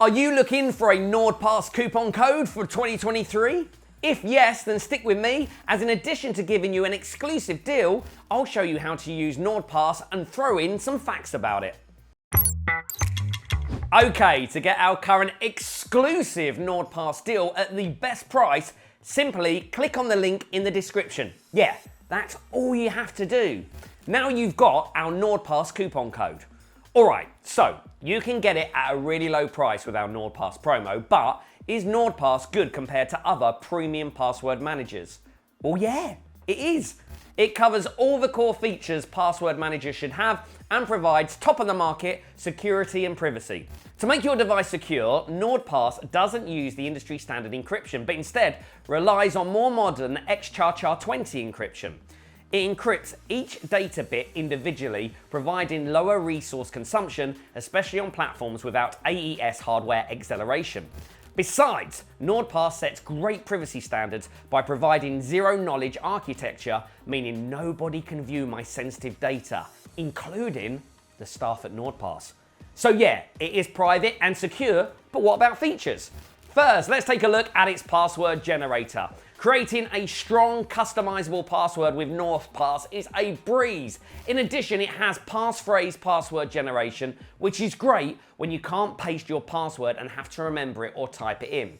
Are you looking for a NordPass coupon code for 2023? If yes, then stick with me, as in addition to giving you an exclusive deal, I'll show you how to use NordPass and throw in some facts about it. Okay, to get our current exclusive NordPass deal at the best price, simply click on the link in the description. Yeah, that's all you have to do. Now you've got our NordPass coupon code. Alright, so you can get it at a really low price with our NordPass promo, but is NordPass good compared to other premium password managers? Well, yeah, it is. It covers all the core features password managers should have and provides top of the market security and privacy. To make your device secure, NordPass doesn't use the industry standard encryption, but instead relies on more modern XCHA20 encryption. It encrypts each data bit individually, providing lower resource consumption, especially on platforms without AES hardware acceleration. Besides, NordPass sets great privacy standards by providing zero-knowledge architecture, meaning nobody can view my sensitive data, including the staff at NordPass. So yeah, it is private and secure, but what about features? First, let's take a look at its password generator. Creating a strong, customizable password with NordPass is a breeze. In addition, it has passphrase password generation, which is great when you can't paste your password and have to remember it or type it in.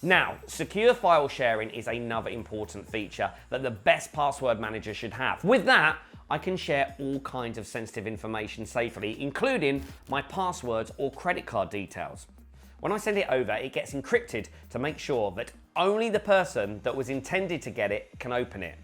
Now, secure file sharing is another important feature that the best password manager should have. With that, I can share all kinds of sensitive information safely, including my passwords or credit card details. When I send it over, it gets encrypted to make sure that only the person that was intended to get it can open it.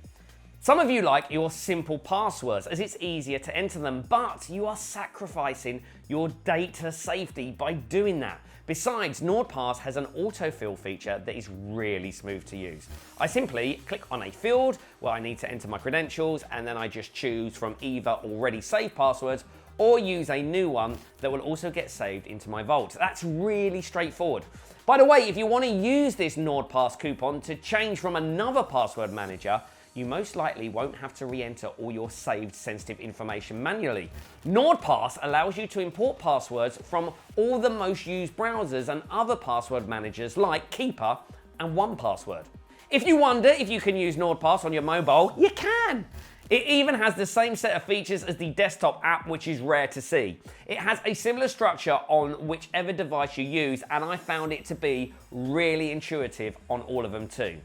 Some of you like your simple passwords as it's easier to enter them, but you are sacrificing your data safety by doing that. Besides, NordPass has an autofill feature that is really smooth to use. I simply click on a field where I need to enter my credentials, and then I just choose from either already saved passwords or use a new one that will also get saved into my vault. That's really straightforward. By the way, if you want to use this NordPass coupon to change from another password manager, you most likely won't have to re-enter all your saved sensitive information manually. NordPass allows you to import passwords from all the most used browsers and other password managers like Keeper and 1Password. If you wonder if you can use NordPass on your mobile, you can. It even has the same set of features as the desktop app, which is rare to see. It has a similar structure on whichever device you use, and I found it to be really intuitive on all of them too.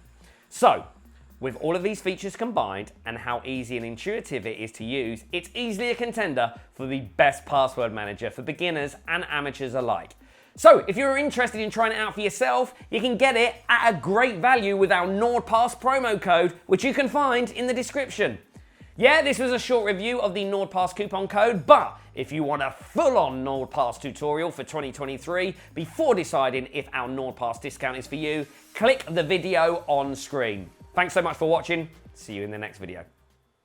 So, with all of these features combined and how easy and intuitive it is to use, it's easily a contender for the best password manager for beginners and amateurs alike. So, if you're interested in trying it out for yourself, you can get it at a great value with our NordPass promo code, which you can find in the description. Yeah, this was a short review of the NordPass coupon code, but if you want a full-on NordPass tutorial for 2023 before deciding if our NordPass discount is for you, click the video on screen. Thanks so much for watching. See you in the next video.